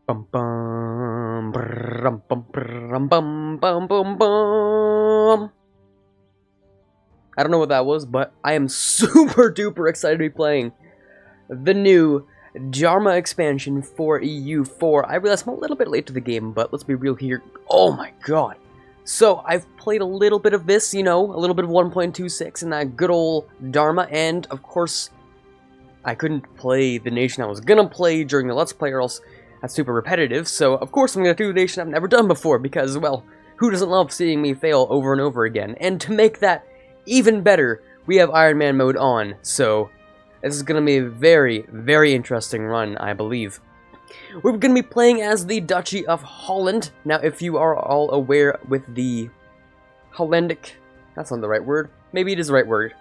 Bum bum brum bum brum bum bum bum bum. I don't know what that was, but I am super duper excited to be playing the new Dharma expansion for EU4. I realize I'm a little bit late to the game, but let's be real here. Oh my god. So, I've played a little bit of this, you know, a little bit of 1.26 and that good old Dharma, and of course, I couldn't play the nation I was gonna play during the Let's Play, or else that's super repetitive, so of course I'm gonna do the nation I've never done before, because, well, who doesn't love seeing me fail over and over again? And to make that even better, we have Ironman Mode on, so this is gonna be a very, very interesting run, I believe. We're gonna be playing as the Duchy of Holland. Now, if you are all aware with the Hollandic, that's not the right word, maybe it is the right word,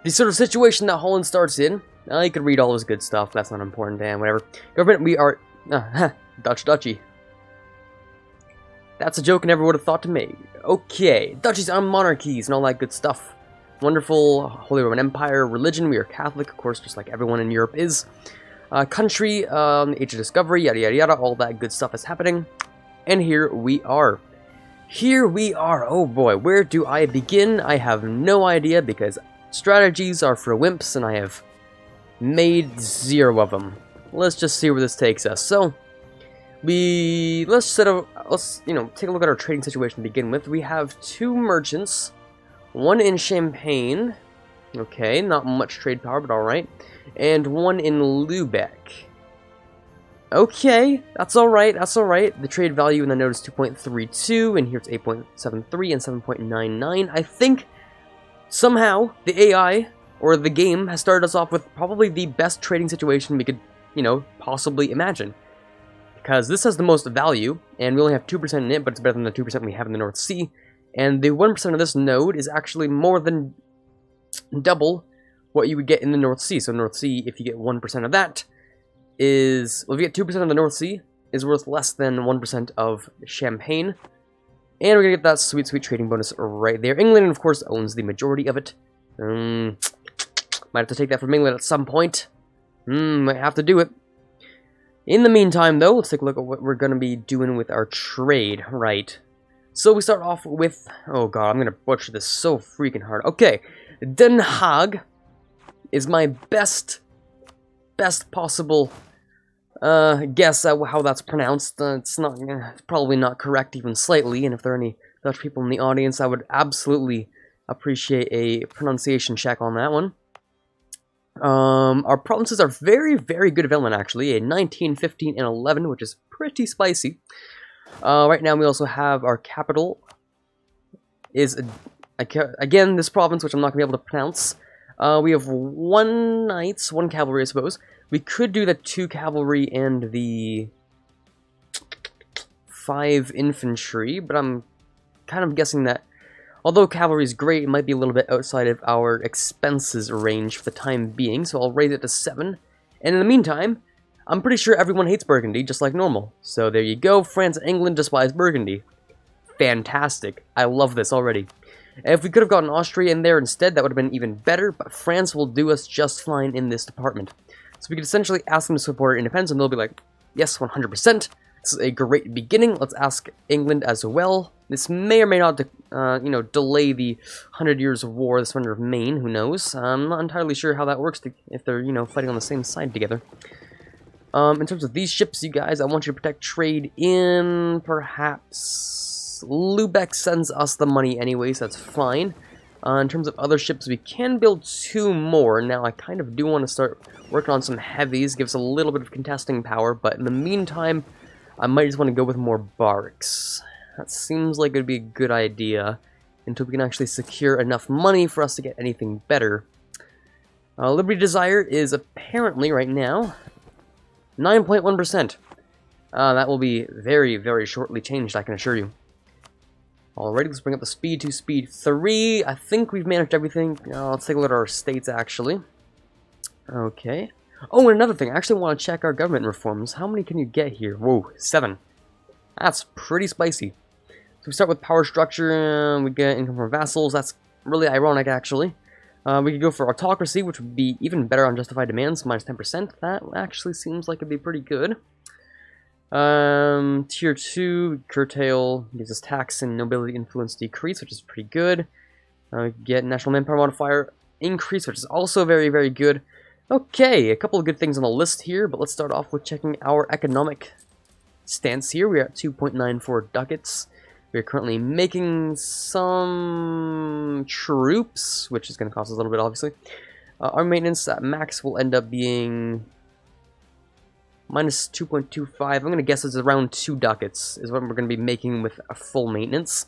the sort of situation that Holland starts in, you could read all this good stuff, that's not important, damn, whatever. Government, we are... Dutch Duchy. That's a joke I never would have thought to make. Okay, duchies are monarchies and all that good stuff. Wonderful Holy Roman Empire. Religion, we are Catholic, of course, just like everyone in Europe is. Country, age of discovery, yada yada yada, all that good stuff is happening. And here we are. Here we are. Oh boy, where do I begin? I have no idea, because strategies are for wimps and I have made 0 of them. Let's just see where this takes us. So, let's take a look at our trading situation to begin with. We have 2 merchants, one in Champagne, okay, not much trade power, but alright, and one in Lubeck. Okay, that's alright, that's alright. The trade value in the note is 2.32, and here it's 8.73 and 7.99. I think somehow the AI, or the game, has started us off with probably the best trading situation we could, possibly imagine. Because this has the most value, and we only have 2% in it, but it's better than the 2% we have in the North Sea. And the 1% of this node is actually more than double what you would get in the North Sea. So North Sea, if you get 1% of that, is... Well, if you get 2% of the North Sea, is worth less than 1% of Champagne. And we're going to get that sweet, sweet trading bonus right there. England, of course, owns the majority of it. Might have to take that from England at some point. Might have to do it. In the meantime, though, let's take a look at what we're going to be doing with our trade. Right. So we start off with... Oh god, I'm going to butcher this so freaking hard. Okay. Den Haag is my best possible guess at how that's pronounced. It's probably not correct even slightly, and if there are any Dutch people in the audience, I would absolutely appreciate a pronunciation check on that one. Our provinces are very, very good development, actually. A 19, 15, and 11, which is pretty spicy. Right now, we also have our capital is, again, this province, which I'm not going to be able to pronounce. We have 1 knights, 1 cavalry, I suppose. We could do the 2 cavalry and the 5 infantry, but I'm kind of guessing that although cavalry is great, it might be a little bit outside of our expenses range for the time being, so I'll raise it to 7. And in the meantime, I'm pretty sure everyone hates Burgundy, just like normal. So there you go, France and England despise Burgundy. Fantastic. I love this already. And if we could have gotten Austria in there instead, that would have been even better, but France will do us just fine in this department. So we could essentially ask them to support our independence, and they'll be like, yes, 100%. This is a great beginning. Let's ask England as well. This may or may not, delay the 100 Years of War, the surrender of Maine, who knows. I'm not entirely sure how that works if they're, fighting on the same side together. In terms of these ships, you guys, I want you to protect trade in, perhaps... Lubeck sends us the money anyway, so that's fine. In terms of other ships, we can build 2 more. Now, I kind of do want to start working on some heavies, give us a little bit of contesting power, but in the meantime, I might just want to go with more barracks. That seems like it would be a good idea until we can actually secure enough money for us to get anything better. Liberty Desire is apparently, right now, 9.1%. That will be very, very shortly changed, I can assure you. Alrighty, let's bring up the speed to speed 3. I think we've managed everything. Let's take a look at our states, actually. Okay. Oh, and another thing, I actually want to check our government reforms. How many can you get here? Whoa, 7. That's pretty spicy. So we start with power structure, we get income from vassals. That's really ironic, actually. We could go for autocracy, which would be even better on justified demands, minus 10%. That actually seems like it'd be pretty good. Tier 2, curtail, gives us tax and nobility influence decrease, which is pretty good. Get national manpower modifier increase, which is also very, very good. Okay, a couple of good things on the list here, but let's start off with checking our economic stance here. We're at 2.94 ducats. We're currently making some troops, which is going to cost us a little bit, obviously. Our maintenance at max will end up being minus 2.25. I'm going to guess it's around 2 ducats is what we're going to be making with a full maintenance.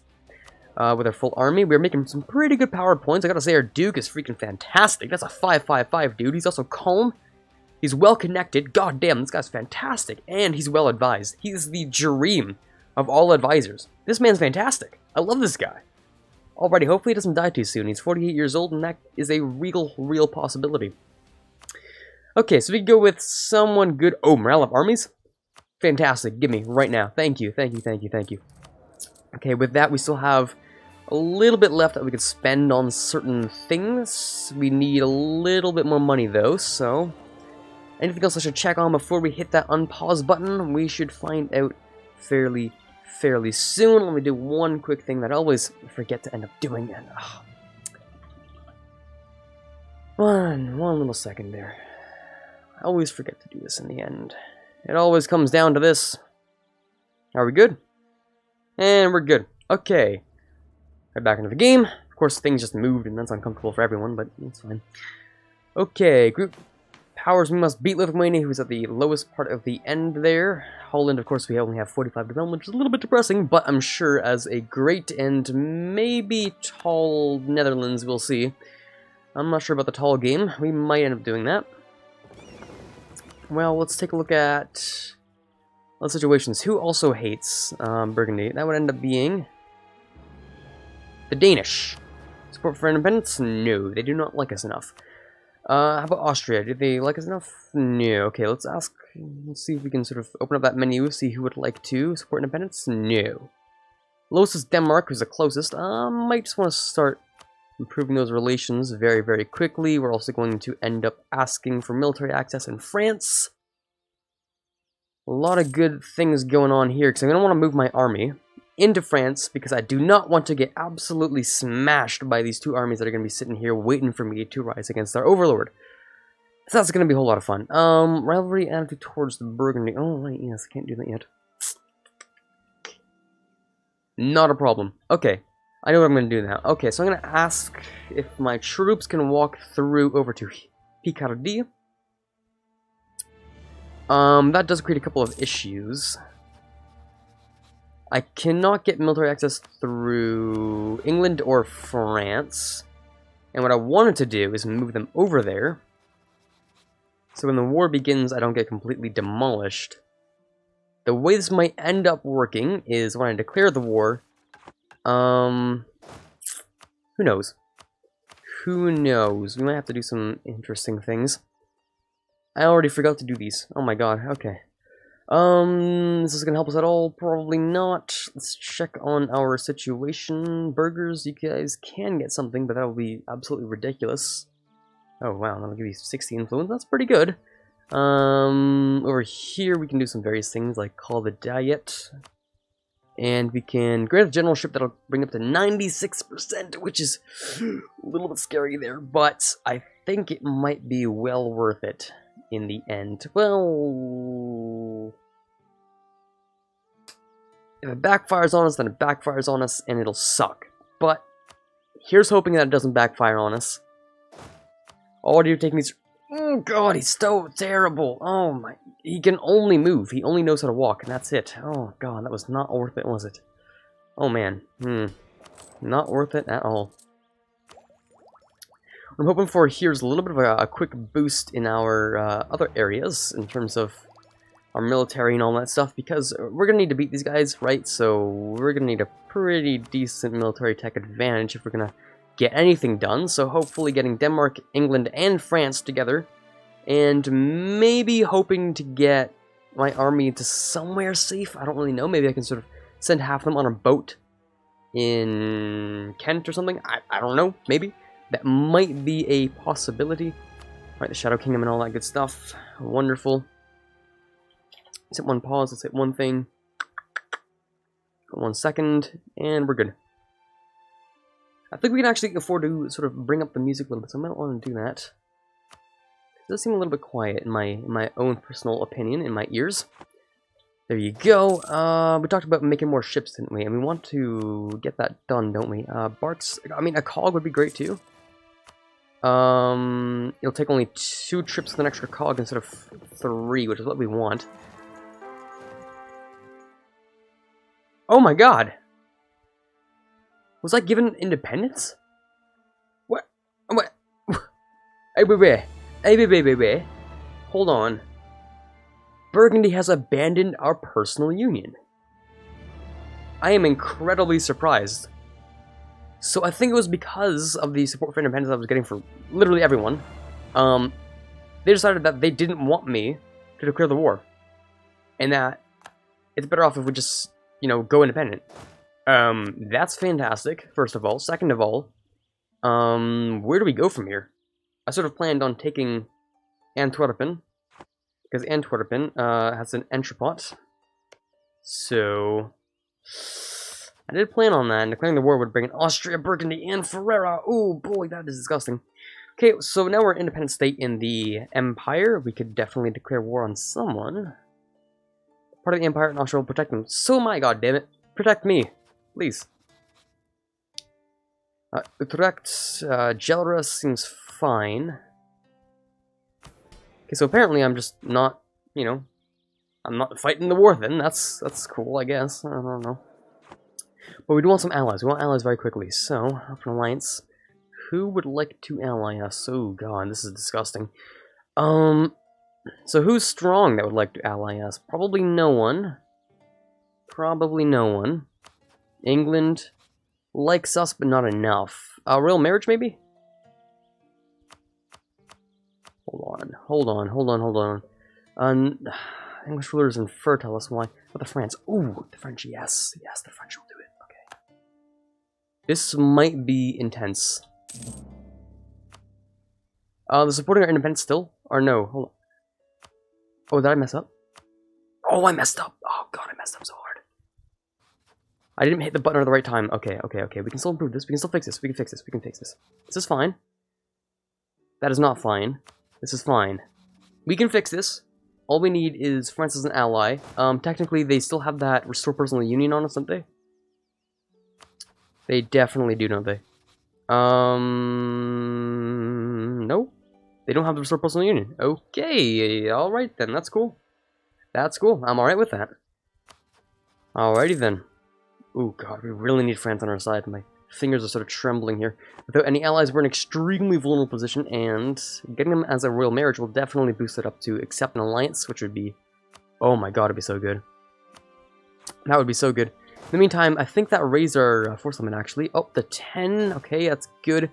With our full army. We're making some pretty good power points. I gotta say, our Duke is freaking fantastic. That's a 555 dude. He's also calm. He's well connected. God damn, this guy's fantastic. And he's well advised. He's the dream of all advisors. This man's fantastic. I love this guy. Alrighty, hopefully he doesn't die too soon. He's 48 years old, and that is a real possibility. Okay, so we go with someone good. Oh, morale of armies? Fantastic. Give me right now. Thank you. Okay, with that, we still have a little bit left that we could spend on certain things. We need a little bit more money, though, so... anything else I should check on before we hit that unpause button? We should find out fairly soon. Let me do one quick thing that I always forget to end up doing. And, one little second there. I always forget to do this in the end. It always comes down to this. Are we good? And we're good. Okay. Right back into the game. Of course, things just moved, and that's uncomfortable for everyone, but it's fine. Okay, group powers. We must beat Lithuania, who's at the lowest part of the end there. Holland, of course, we only have 45 development, which is a little bit depressing, but I'm sure as a great and maybe tall Netherlands, we'll see. I'm not sure about the tall game. We might end up doing that. Well, let's take a look at other situations. Who also hates Burgundy? That would end up being the Danish. Support for independence? No, they do not like us enough. How about Austria? Do they like us enough? No. Okay, let's ask. Let's see if we can sort of open up that menu, see who would like to support independence. No. Lowest is Denmark, who's the closest. Might just want to start improving those relations very quickly. We're also going to end up asking for military access in France. A lot of good things going on here, because I'm going to want to move my army into France, because I do not want to get absolutely smashed by these two armies that are going to be sitting here waiting for me to rise against our overlord. So that's going to be a whole lot of fun. Rivalry attitude towards the Burgundy. Oh, right, yes, I can't do that yet. Not a problem. Okay, I know what I'm going to do now. Okay, so I'm going to ask if my troops can walk through over to Picardy. That does create a couple of issues. I cannot get military access through England or France. And what I wanted to do is move them over there. So when the war begins, I don't get completely demolished. The way this might end up working is when I declare the war. Who knows? Who knows? We might have to do some interesting things. I already forgot to do these. Oh my god, okay. This is gonna help us at all? Probably not. Let's check on our situation. Burgers, you guys can get something, but that will be absolutely ridiculous. Oh wow, that'll give you 60 influence. That's pretty good. Over here we can do some various things like call the diet. And we can grant a generalship that'll bring up to 96%, which is a little bit scary there, but I think it might be well worth it in the end. Well, if it backfires on us, then it backfires on us, and it'll suck. But here's hoping that it doesn't backfire on us. Oh, you're taking these. Oh god, he's so terrible. Oh my, he can only move. He only knows how to walk, and that's it. Oh god, that was not worth it, was it? Oh man, not worth it at all. What I'm hoping for here is a little bit of a quick boost in our other areas in terms of our military and all that stuff, because we're gonna need to beat these guys, right? So we're gonna need a pretty decent military tech advantage if we're gonna get anything done. So hopefully getting Denmark, England, and France together, and maybe hoping to get my army to somewhere safe. I don't really know. Maybe I can sort of send half of them on a boat in Kent or something. I don't know. Maybe. That might be a possibility. Alright, the Shadow Kingdom and all that good stuff. Wonderful. Let's hit one pause, let's hit one thing. 1 second, and we're good. I think we can actually afford to sort of bring up the music a little bit, so I might want to do that. It does seem a little bit quiet in my own personal opinion, in my ears. There you go. We talked about making more ships, didn't we? And we want to get that done, don't we? Barks, I mean, a cog would be great too. It'll take only 2 trips with an extra cog instead of 3, which is what we want. Oh my god! Was I given independence? What? What? Hey, wait. Hold on. Burgundy has abandoned our personal union. I am incredibly surprised. So I think it was because of the support for independence I was getting from literally everyone. They decided that they didn't want me to declare the war. And that it's better off if we just, you know, go independent. That's fantastic, first of all. Second of all, where do we go from here? I sort of planned on taking Antwerpen, because Antwerpen has an entrepot. So I did plan on that, and declaring the war would bring in Austria, Burgundy, and Ferrara. Oh boy, that is disgusting. Okay, so now we're an independent state in the Empire. We could definitely declare war on someone. Part of the Empire, and Austria will protect them. So am I, goddammit. Protect me, please. Utrecht, Gelra seems fine. Okay, so apparently I'm just not, you know, I'm not fighting the war then. That's cool, I guess. I don't know. But we do want some allies. We want allies very quickly. So, up an alliance. Who would like to ally us? Oh god, this is disgusting. So who's strong that would like to ally us? Probably no one. Probably no one. England likes us, but not enough. Royal marriage, maybe? Hold on. English rulers infer, tell us why. But the France. Ooh, the French, yes. Yes, the French will do it. Okay. This might be intense. They're supporting our independence still? Or no? Hold on. Oh, did I mess up? Oh, I messed up. Oh, god, I messed up so hard. I didn't hit the button at the right time. Okay. We can still improve this. We can still fix this. We can fix this. This is fine. That is not fine. This is fine. We can fix this. All we need is France as an ally. Technically, they still have that Restore Personal Union on us, don't they? They definitely do, don't they? No. They don't have the Restore Personal Union. Okay, alright then, that's cool. That's cool, I'm alright with that. Alrighty then. Oh god, we really need France on our side. My fingers are sort of trembling here. Without any allies, we're in an extremely vulnerable position, and getting them as a royal marriage will definitely boost it up to accept an alliance, which would be... Oh my god, it'd be so good. That would be so good. In the meantime, I think that raised our force limit, actually. Oh, the 10. Okay, that's good.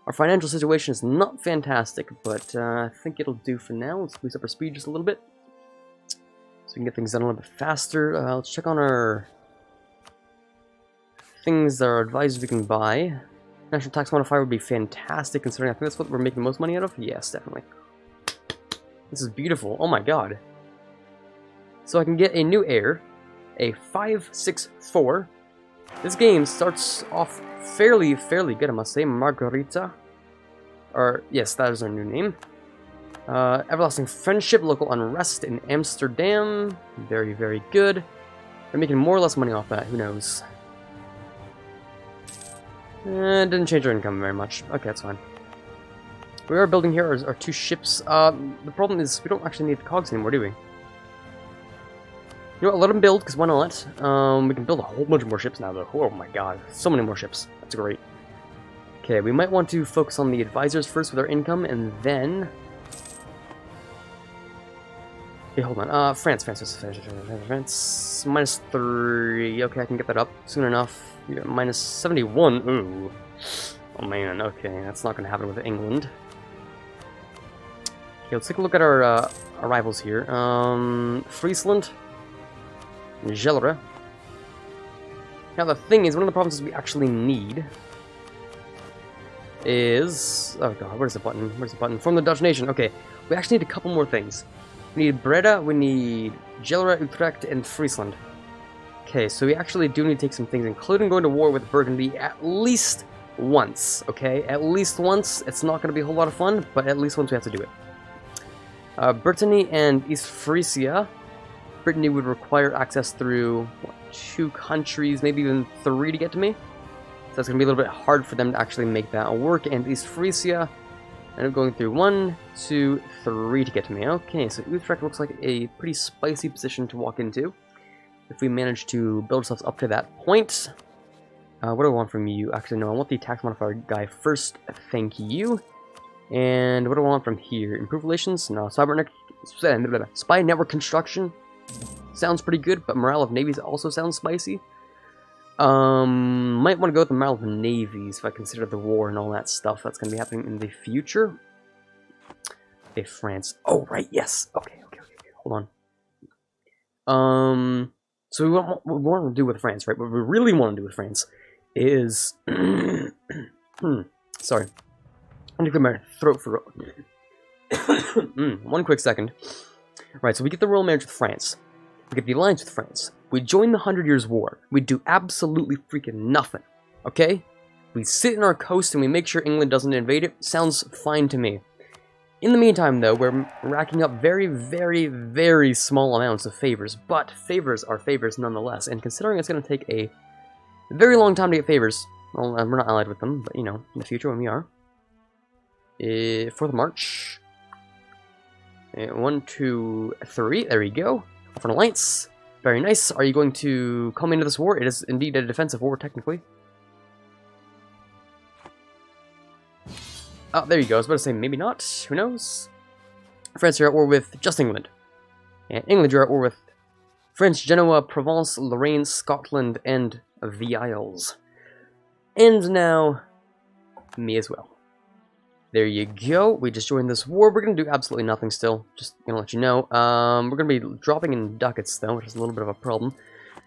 Our financial situation is not fantastic, but I think it'll do for now. Let's boost up our speed just a little bit, so we can get things done a little bit faster. Let's check on our things that are advised we can buy. National tax modifier would be fantastic, considering I think that's what we're making the most money out of. Yes, definitely. This is beautiful. Oh my god. So I can get a new heir, a 564. This game starts off fairly good, I must say. Margarita. Or, yes, that is our new name. Everlasting friendship, local unrest in Amsterdam. Very, very good. We're making more or less money off that, who knows. Didn't change our income very much. Okay, that's fine. We are building here our 2 ships. The problem is we don't actually need the cogs anymore, do we? You know what, let them build, because why not? We can build a whole bunch more ships now, though. Oh my god, so many more ships. That's great. Okay, we might want to focus on the advisors first with our income, and then... Okay, hold on. France. Minus 3. Okay, I can get that up soon enough. Yeah, minus 71. Ooh. Oh man, okay, that's not going to happen with England. Okay, let's take a look at our rivals here. Friesland. Gelre. Now the thing is, one of the provinces we actually need is... Oh god, where's the button? Form the Dutch nation. Okay, we actually need a couple more things. We need Breda, we need Gelre, Utrecht, and Friesland. Okay, so we actually do need to take some things, including going to war with Burgundy at least once, okay? At least once. It's not going to be a whole lot of fun, but at least once we have to do it. Brittany and East Frisia. Brittany would require access through, what, 2 countries, maybe even 3 to get to me. So it's going to be a little bit hard for them to actually make that work. And East Frisia, end up going through 1, 2, 3 to get to me. Okay, so Utrecht looks like a pretty spicy position to walk into, if we manage to build ourselves up to that point. What do I want from you? Actually, no, I want the tax modifier guy first. Thank you. And what do I want from here? Improve relations? No. Spy network construction? Sounds pretty good, but morale of navies also sounds spicy. Might want to go with the morale of navies if I consider the war and all that stuff that's going to be happening in the future. Okay, France. Oh, right, yes. Okay. Hold on. So what we want to do with France, right? What we really want to do with France is... Sorry. I need to clear my throat for... 1 quick second. Right, so we get the royal marriage with France. We get the alliance with France. We join the 100 Years' War. We do absolutely freaking nothing. Okay? We sit in our coast and we make sure England doesn't invade it. Sounds fine to me. In the meantime, though, we're racking up very, very, very small amounts of favors. But favors are favors nonetheless. And considering it's going to take a very long time to get favors, well, we're not allied with them, but, you know, in the future when we are. 4th of March. 1, 2, 3. There we go. Off an alliance. Very nice. Are you going to come into this war? It is indeed a defensive war, technically. Oh, there you go. I was about to say maybe not. Who knows? France, you're at war with just England. And England, you're at war with France, Genoa, Provence, Lorraine, Scotland, and the Isles. And now, me as well. There you go. We just joined this war. We're going to do absolutely nothing still. Just going to let you know. We're going to be dropping in ducats, though, which is a little bit of a problem.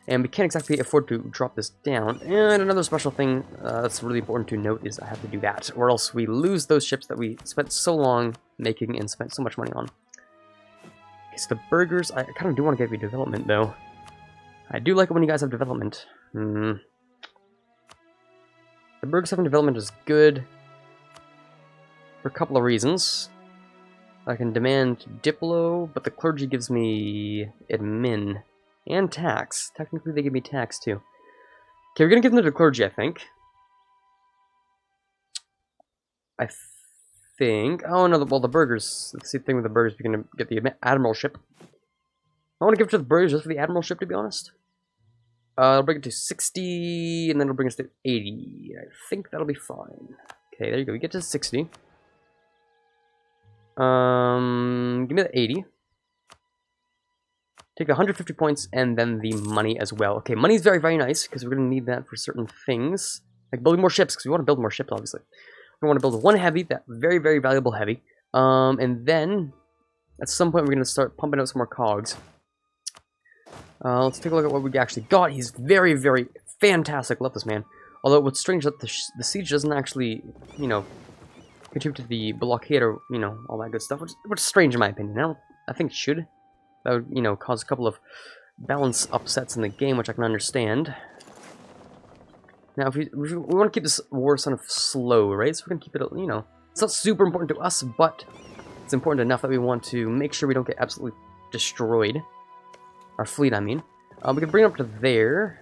And we can't exactly afford to drop this down. And another special thing that's really important to note is I have to do that, or else we lose those ships that we spent so long making and spent so much money on. Okay, so the burghers, I kind of do want to give you development, though. I do like it when you guys have development. The burghers having development is good for a couple of reasons. I can demand Diplo, but the clergy gives me admin. And tax. Technically, they give me tax, too. Okay, we're gonna give them to the clergy, I think. Oh, no, well, the burghers. Let's see the thing with the burghers. We're gonna get the admiralship. I want to give it to the burghers just for the admiralship, to be honest. I'll bring it to 60, and then it'll bring us to 80. I think that'll be fine. Okay, there you go. We get to 60. Give me the 80. Take the 150 points and then the money as well. Okay, money's very, very nice because we're going to need that for certain things. Like building more ships, because we want to build more ships, obviously. We want to build 1 heavy, that very, very valuable heavy. And then, at some point, we're going to start pumping out some more cogs. Let's take a look at what we actually got. He's very, very fantastic. Love this man. Although, what's strange is that the siege doesn't actually, you know, contribute to the blockade or, you know, all that good stuff. Which is strange in my opinion. I think it should. That would, you know, cause a couple of balance upsets in the game, which I can understand. Now, if we want to keep this war sort of slow, right? So we're going to keep it, you know, it's not super important to us, but it's important enough that we want to make sure we don't get absolutely destroyed. Our fleet, I mean. We can bring it up to there.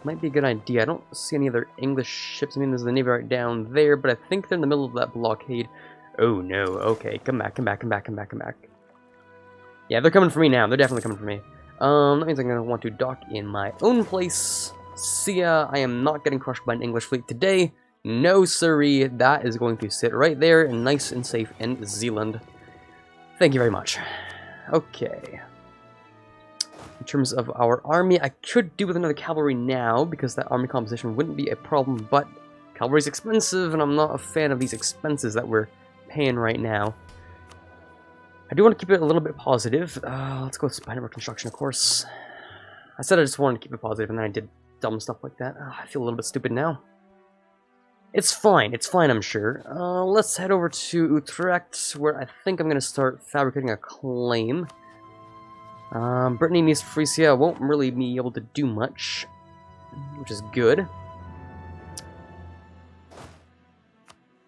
Might be a good idea. I don't see any other English ships. I mean, there's the navy right down there, but I think they're in the middle of that blockade. Oh, no. Okay, come back. Yeah, they're coming for me now. They're definitely coming for me. That means I'm going to want to dock in my own place. See ya. I am not getting crushed by an English fleet today. No, sirree. That is going to sit right there and nice and safe in Zealand. Thank you very much. Okay. In terms of our army, I could do with another cavalry now, because that army composition wouldn't be a problem, but cavalry's expensive, and I'm not a fan of these expenses that we're paying right now. I do want to keep it a little bit positive. Let's go with spy network construction, of course. I said I just wanted to keep it positive, and then I did dumb stuff like that. I feel a little bit stupid now. It's fine, I'm sure. Let's head over to Utrecht, where I think I'm going to start fabricating a claim. Brittany and East Frisia won't really be able to do much, which is good.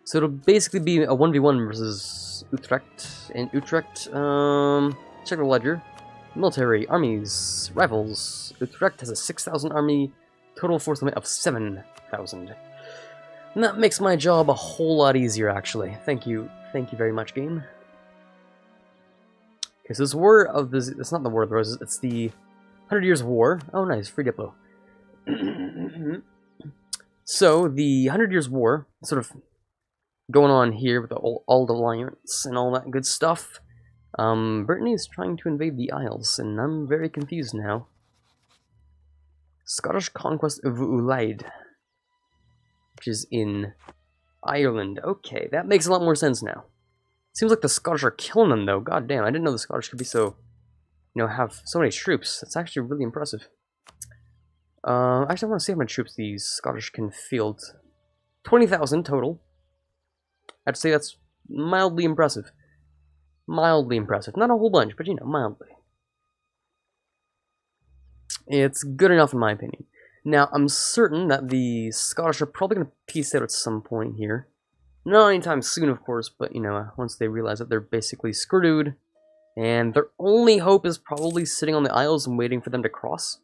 So it'll basically be a 1v1 versus Utrecht. In Utrecht, check the ledger. Military, armies, rifles. Utrecht has a 6,000 army, total force limit of 7,000. And that makes my job a whole lot easier, actually. Thank you very much, game. Okay, so this War of the... It's not the War of the Roses, it's the 100 Years War. Oh, nice, free Diplo. So, the 100 Years War, sort of going on here with the Old Alliance and all that good stuff. Brittany is trying to invade the Isles, and I'm very confused now. Scottish conquest of Ulaid, which is in Ireland. Okay, that makes a lot more sense now. Seems like the Scottish are killing them, though. God damn, I didn't know the Scottish could be so, have so many troops. That's actually really impressive. Actually, I want to see how many troops these Scottish can field. 20,000 total. I'd say that's mildly impressive. Mildly impressive. Not a whole bunch, but mildly. It's good enough in my opinion. Now, I'm certain that the Scottish are probably going to peace out at some point here. Not anytime soon, of course, but, once they realize that they're basically screwed, and their only hope is probably sitting on the Isles and waiting for them to cross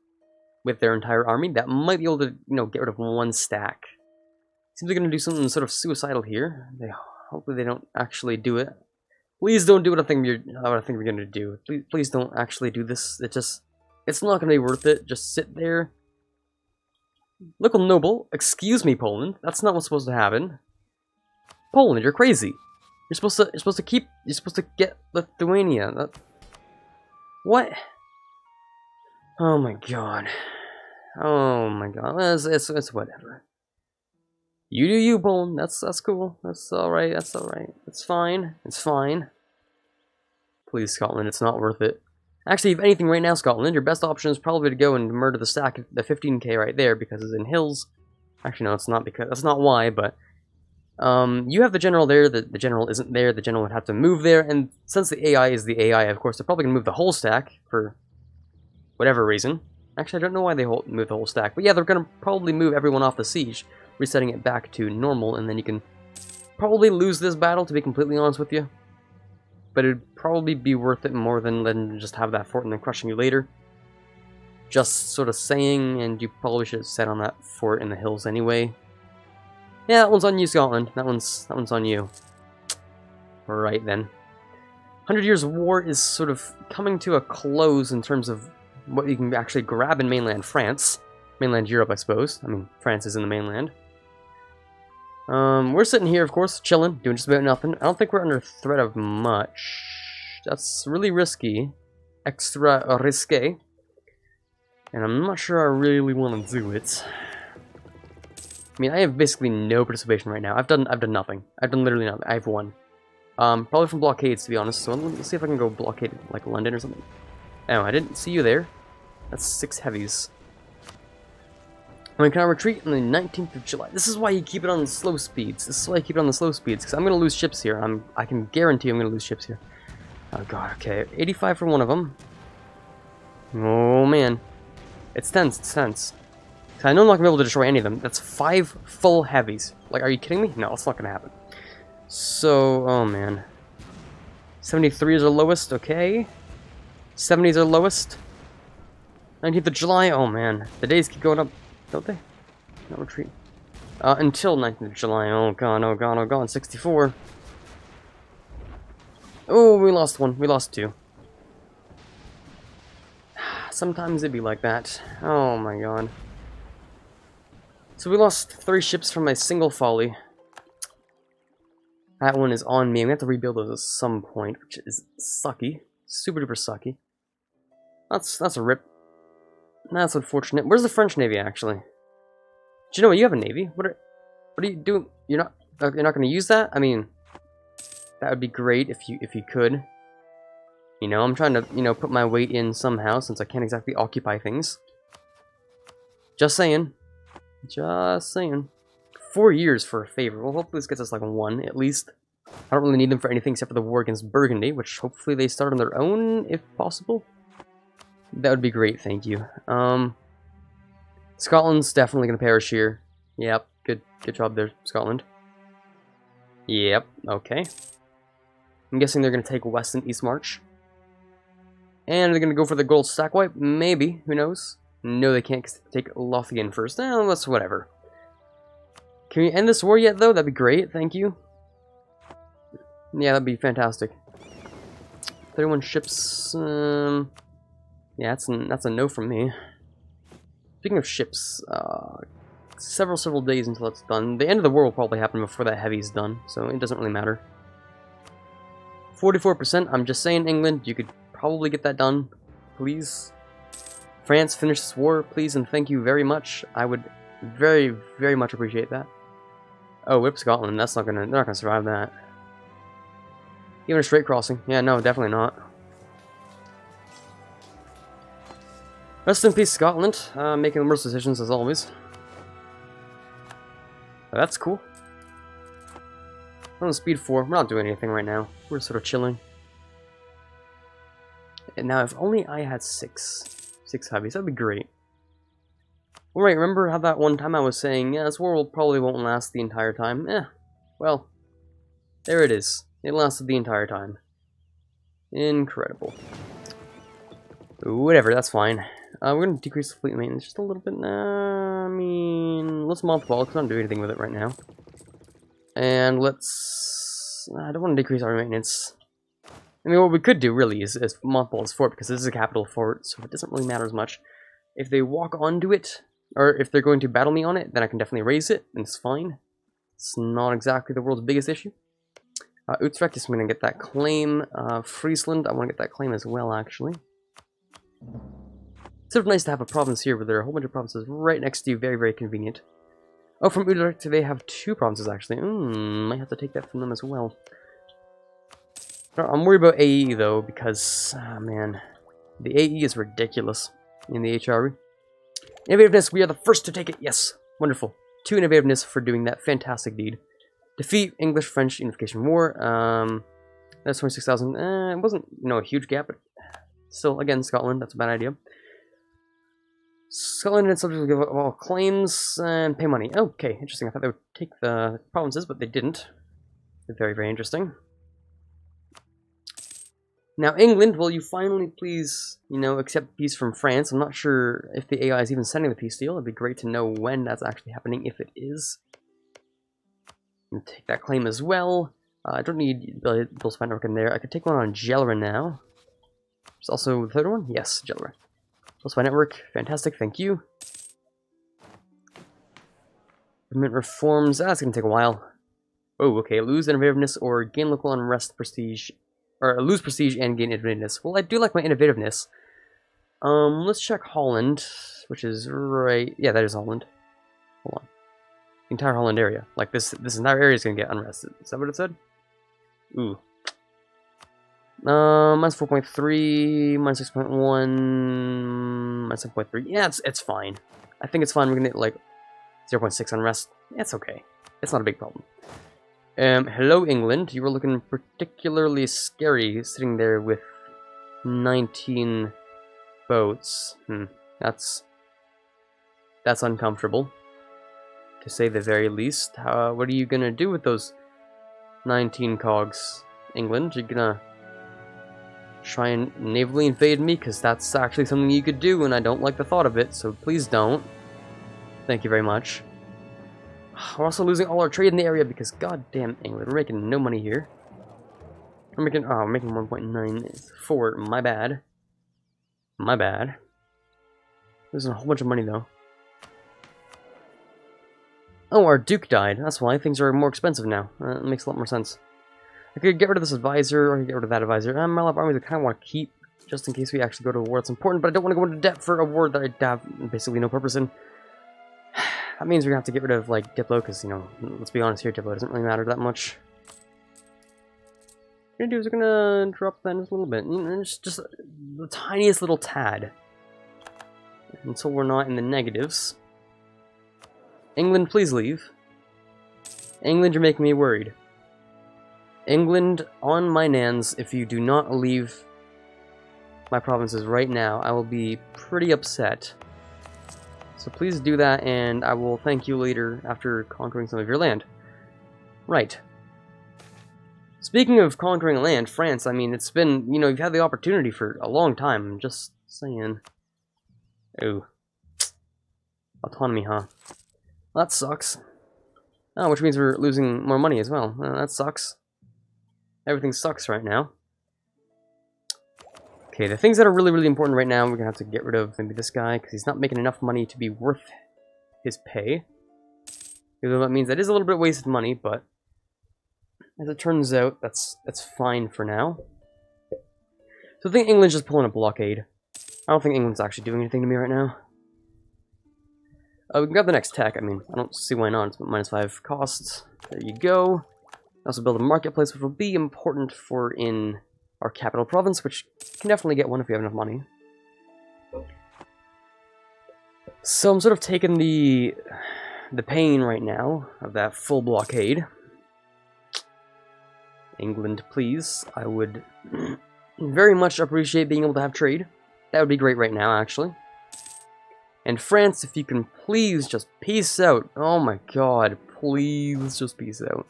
with their entire army, that might be able to, get rid of one stack. Seems they're going to do something sort of suicidal here. Hopefully they don't actually do it. Please don't do what I think you're going to do. Please don't actually do this. It's not going to be worth it. Just sit there. Look noble. Excuse me, Poland. That's not what's supposed to happen. Poland, you're crazy. You're supposed to get Lithuania. What? Oh my god. Oh my god. It's whatever. You do you, Poland. That's cool. That's alright. That's alright. It's fine. It's fine. Please, Scotland, it's not worth it. Actually, if anything, right now, Scotland, your best option is probably to go and murder the stack at the 15k right there because it's in hills. Actually, no, it's not because that's not why, but you have the general there. The general isn't there. The general would have to move there, and since the AI is the AI, of course, they're probably gonna move the whole stack for whatever reason. Actually, I don't know why they move the whole stack, but yeah, they're gonna probably move everyone off the siege, resetting it back to normal, and then you can probably lose this battle, to be completely honest with you. But it'd probably be worth it more than just have that fort and then crushing you later. Just sort of saying, and you probably should have set on that fort in the hills anyway. Yeah, that one's on you, Scotland. That one's on you. Alright then. 100 Years of War is sort of coming to a close in terms of what you can actually grab in mainland France. Mainland Europe, I suppose. I mean, France is in the mainland. We're sitting here, of course, chilling, doing just about nothing. I don't think we're under threat of much. That's really risky. Extra risque. And I'm not sure I really want to do it. I mean, I have basically no participation right now. I've done nothing. I've done literally nothing. I've won. Probably from blockades, to be honest. So let's see if I can go blockade, like, London or something. Oh, I didn't see you there. That's 6 heavies. I mean, can I retreat on the 19th of July? This is why you keep it on the slow speeds. This is why you keep it on the slow speeds, because I'm going to lose ships here. I can guarantee I'm going to lose ships here. Oh god, okay. 85 for one of them. Oh man. It's tense, it's tense. So I know I'm not going to be able to destroy any of them. That's 5 full heavies. Like, are you kidding me? No, it's not going to happen. So, oh man. 73 is our lowest, okay. 70s are lowest. 19th of July, oh man. The days keep going up. Don't they? No retreat. Until 19th of July. Oh god, oh god, oh god. 64. Oh, we lost one. We lost 2. Sometimes it'd be like that. Oh my god. So we lost 3 ships from my single folly. That one is on me. I'm gonna have to rebuild those at some point, which is sucky. Super duper sucky. That's a rip. That's unfortunate. Where's the French Navy, actually? Do you know what? You have a navy. What are you doing? You're not going to use that? I mean, that would be great if you could. You know, I'm trying to put my weight in somehow since I can't exactly occupy things. Just saying. Just saying. 4 years for a favor. Well, hopefully this gets us like 1, at least. I don't really need them for anything except for the war against Burgundy, which hopefully they start on their own, if possible. That would be great, thank you. Scotland's definitely going to perish here. Yep, good job there, Scotland. Yep, okay. I'm guessing they're going to take West and East March. And they're going to go for the gold stack wipe? Maybe, who knows? No, they can't, because they take Lothian first. That's whatever. Can we end this war yet, though? That'd be great, thank you. Yeah, that'd be fantastic. 31 ships, yeah, that's a no from me. Speaking of ships, several days until it's done. The end of the war will probably happen before that heavy's done, so it doesn't really matter. 44%, I'm just saying, England, you could probably get that done, please. France, finish this war, please, and thank you very much. I would very, very much appreciate that. Oh, whip Scotland, they're not gonna survive that. Even a straight crossing, yeah, no, definitely not. Rest in peace, Scotland, making the worst decisions as always. That's cool. We're on speed 4. We're not doing anything right now. We're sort of chilling. And now, if only I had 6 heavies, that'd be great. Alright, remember how that one time I was saying, yeah, this war probably won't last the entire time? Well, there it is. It lasted the entire time. Incredible. Whatever, that's fine. We're going to decrease the fleet maintenance just a little bit. I mean, let's mothball, because I don't do anything with it right now. And let's... I don't want to decrease our maintenance. I mean, what we could do, really, is mothball this fort, because this is a capital fort, so it doesn't really matter as much. If they walk onto it, or if they're going to battle me on it, then I can definitely raise it, and it's fine. It's not exactly the world's biggest issue. Utrecht is going to get that claim. Friesland, I want to get that claim as well, actually. It's sort of nice to have a province here, but there are a whole bunch of provinces right next to you. Very, very convenient. Oh, from Utrecht, they have 2 provinces, actually. Might have to take that from them as well. I'm worried about AE, though, because, man, the AE is ridiculous in the HRE. Innovativeness, we are the first to take it. Yes, wonderful. 2 innovativeness for doing that fantastic deed. Defeat English-French Unification War. That's 26,000. It wasn't, a huge gap, but still, again, Scotland, that's a bad idea. Scotland and subjects will give up all claims and pay money. Okay, interesting. I thought they would take the provinces, but they didn't. Very, very interesting. Now, England, will you finally please, accept peace from France? I'm not sure if the AI is even sending the peace deal. It'd be great to know when that's actually happening, if it is. And take that claim as well. I don't need Bill's Fine Network in there. I could take one on Gelra now. There's also the third one? Yes, Gelra. Bill's Fine Network, fantastic, thank you. Government reforms, that's gonna take a while. Oh, okay, lose innovativeness or gain local unrest prestige. Or lose prestige and gain innovativeness. Well, I do like my innovativeness. Let's check Holland, which is right... Yeah, that is Holland. Hold on. The entire Holland area. Like, this entire area is going to get unrested. Is that what it said? Ooh. Minus 4.3, minus 6.1, minus 7.3. Yeah, it's fine. I think it's fine. We're going to get, like, 0.6 unrest. Yeah, it's okay. It's not a big problem. Hello, England. You were looking particularly scary sitting there with 19 boats. That's uncomfortable, to say the very least. What are you gonna do with those 19 cogs, England? You're gonna try and navally invade me? Because that's actually something you could do, and I don't like the thought of it, so please don't. Thank you very much. We're also losing all our trade in the area because, goddamn England, we're making no money here. We're making 1.94. My bad. My bad. Losing a whole bunch of money though. Oh, our Duke died. That's why things are more expensive now. It makes a lot more sense. I could get rid of this advisor, or I could get rid of that advisor. My lab armies I kind of want to keep, just in case we actually go to a war that's important, but I don't want to go into debt for a war that I have basically no purpose in. That means we're going to have to get rid of, like, Diplo, because, let's be honest here, Diplo doesn't really matter that much. What we're going to do is we're going to drop that just a little bit. Just the tiniest little tad. Until we're not in the negatives. England, please leave. England, you're making me worried. England, on my nans, if you do not leave my provinces right now, I will be pretty upset. So please do that, and I will thank you later after conquering some of your land. Right. Speaking of conquering land, France, I mean, it's been, you know, you've had the opportunity for a long time, I'm just saying. Ooh. Autonomy, huh? Well, that sucks. Oh, which means we're losing more money as well. That sucks. Everything sucks right now. Okay, the things that are really, really important right now, we're gonna have to get rid of maybe this guy, because he's not making enough money to be worth his pay. Even though that means that is a little bit wasted money, but as it turns out, that's fine for now. So I think England's just pulling a blockade. I don't think England's actually doing anything to me right now. We can grab the next tech. I mean, I don't see why not. It's -5 costs. There you go. Also build a marketplace, which will be important for in our capital province, which can definitely get one if we have enough money. So I'm sort of taking the pain right now of that full blockade. England, please. I would very much appreciate being able to have trade. That would be great right now, actually. And France, if you can please just peace out. Oh my god, please just peace out.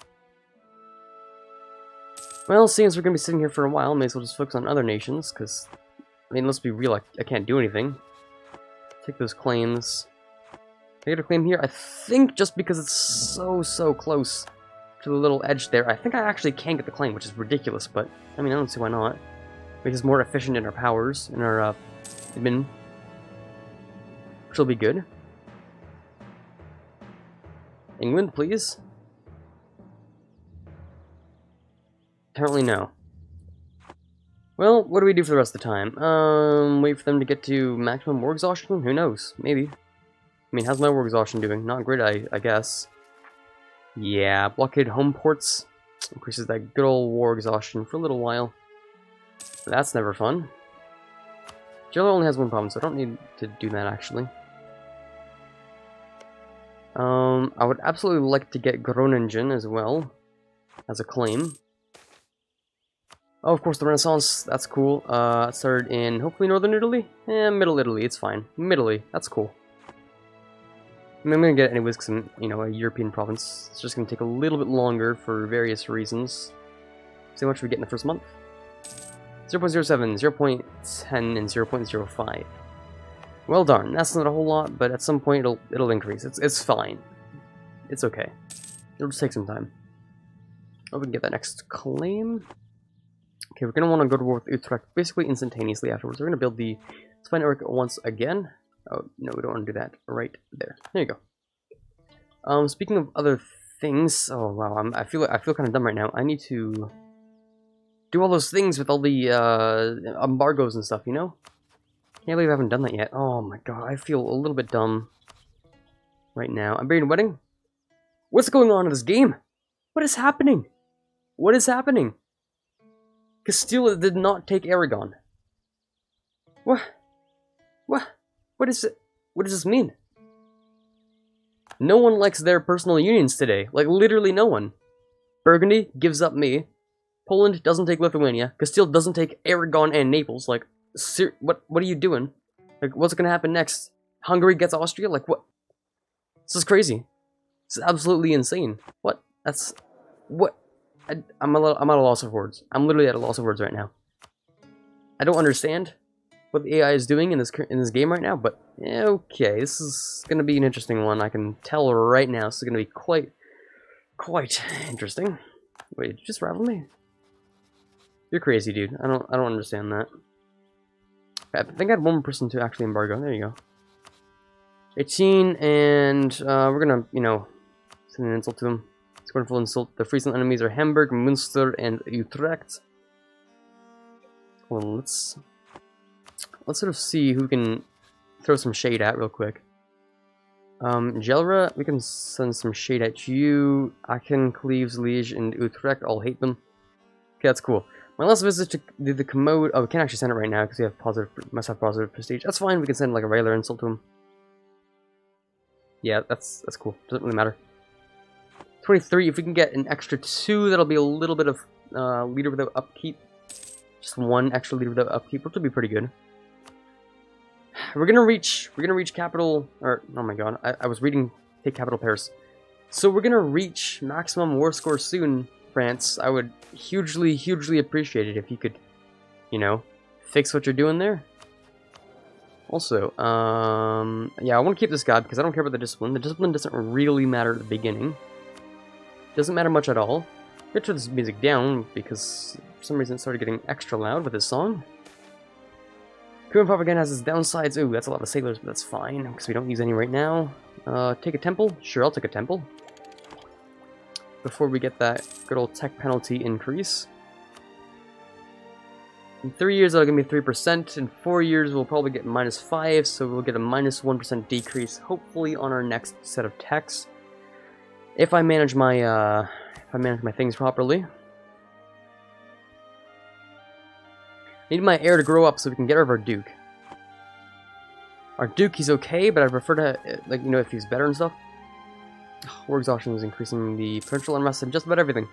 Well, seems we're going to be sitting here for a while, may as well just focus on other nations, because, I mean, let's be real, I can't do anything. Take those claims. Can I get a claim here? I think just because it's so close to the little edge there, I think I actually can get the claim, which is ridiculous, but, I mean, I don't see why not. Makes us more efficient in our powers, in our, admin. Which will be good. England, please? Apparently no. Well, what do we do for the rest of the time? Wait for them to get to maximum war exhaustion? Who knows? Maybe. I mean, how's my war exhaustion doing? Not great, I guess. Yeah, blockade home ports. Increases that good old war exhaustion for a little while. That's never fun. Jello only has one problem, so I don't need to do that, actually. I would absolutely like to get Groningen as well, as a claim. Oh, of course, the Renaissance, that's cool. It started in, hopefully, Northern Italy? Middle Italy, it's fine. Mid-Italy, that's cool. I mean, I'm gonna get it anyways, because I'm, you know, a European province. It's just gonna take a little bit longer for various reasons. See how much we get in the first month. 0.07, 0.10, and 0.05. Well darn, that's not a whole lot, but at some point it'll increase. It's fine. It's okay. It'll just take some time. Oh, we can get that next claim. Okay, we're gonna want to go to war with Utrecht basically instantaneously afterwards. We're gonna build the spy network once again. Oh no, we don't want to do that. Right there. There you go. Speaking of other things, oh wow, I feel kind of dumb right now. I need to do all those things with all the embargoes and stuff, you know? Can't believe I haven't done that yet. Oh my god, I feel a little bit dumb right now. I'm buried in wedding? What's going on in this game? What is happening? What is happening? Castile did not take Aragon. What? What is it? What does this mean? No one likes their personal unions today. Like, literally no one. Burgundy gives up me. Poland doesn't take Lithuania. Castile doesn't take Aragon and Naples. Like, what are you doing? Like, what's gonna happen next? Hungary gets Austria? Like, what? This is crazy. This is absolutely insane. What? That's... What? I'm at a loss of words. I'm literally at a loss of words right now. I don't understand what the AI is doing in this game right now, but okay, this is gonna be an interesting one. I can tell right now. This is gonna be quite interesting. Wait, did you just rattle me? You're crazy, dude. I don't understand that. I think I had one more person to actually embargo. There you go. 18, and we're gonna, you know, send an insult to them. Scornful insult. The Friesland enemies are Hamburg, Münster, and Utrecht. Well, let's sort of see who can throw some shade at real quick. Gelra, we can send some shade at you. Aachen, Cleves, Liège, and Utrecht all hate them. Okay, that's cool. My last visit to the commode. Oh, we can't actually send it right now because we have must have positive prestige. That's fine. We can send like a regular insult to him. Yeah, that's cool. Doesn't really matter. 23, if we can get an extra 2, that'll be a little bit of leader without upkeep. Just 1 extra leader without upkeep, which will be pretty good. We're gonna reach capital, or, oh my god, I was reading take capital Paris. So we're gonna reach maximum war score soon, France. I would hugely, hugely appreciate it if you could, you know, fix what you're doing there. Also, yeah, I want to keep this guy because I don't care about the discipline. The discipline doesn't really matter at the beginning. Doesn't matter much at all. I'm gonna turn this music down because for some reason it started getting extra loud with this song. Cuban propaganda has its downsides. Ooh, that's a lot of sailors, but that's fine because we don't use any right now. Take a temple? Sure, I'll take a temple. Before we get that good old tech penalty increase. In 3 years, that'll give me 3%. In 4 years, we'll probably get -5, so we'll get a -1% decrease, hopefully on our next set of techs. If I manage my things properly. I need my heir to grow up so we can get rid of our Duke. Our Duke, he's okay, but I prefer to, like, you know, if he's better and stuff. War exhaustion is increasing the potential unrest and just about everything.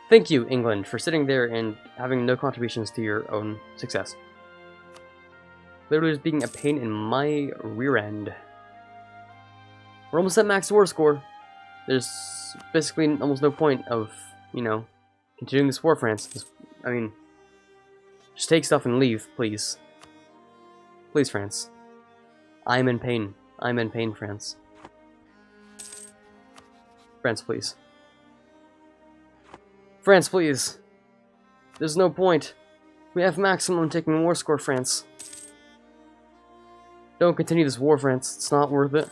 Thank you, England, for sitting there and having no contributions to your own success. Literally just being a pain in my rear end. We're almost at max war score. There's basically almost no point of, you know, continuing this war, France. I mean, just take stuff and leave, please. Please, France. I'm in pain. I'm in pain, France. France, please. France, please. There's no point. We have maximum taking war score, France. Don't continue this war, France. It's not worth it.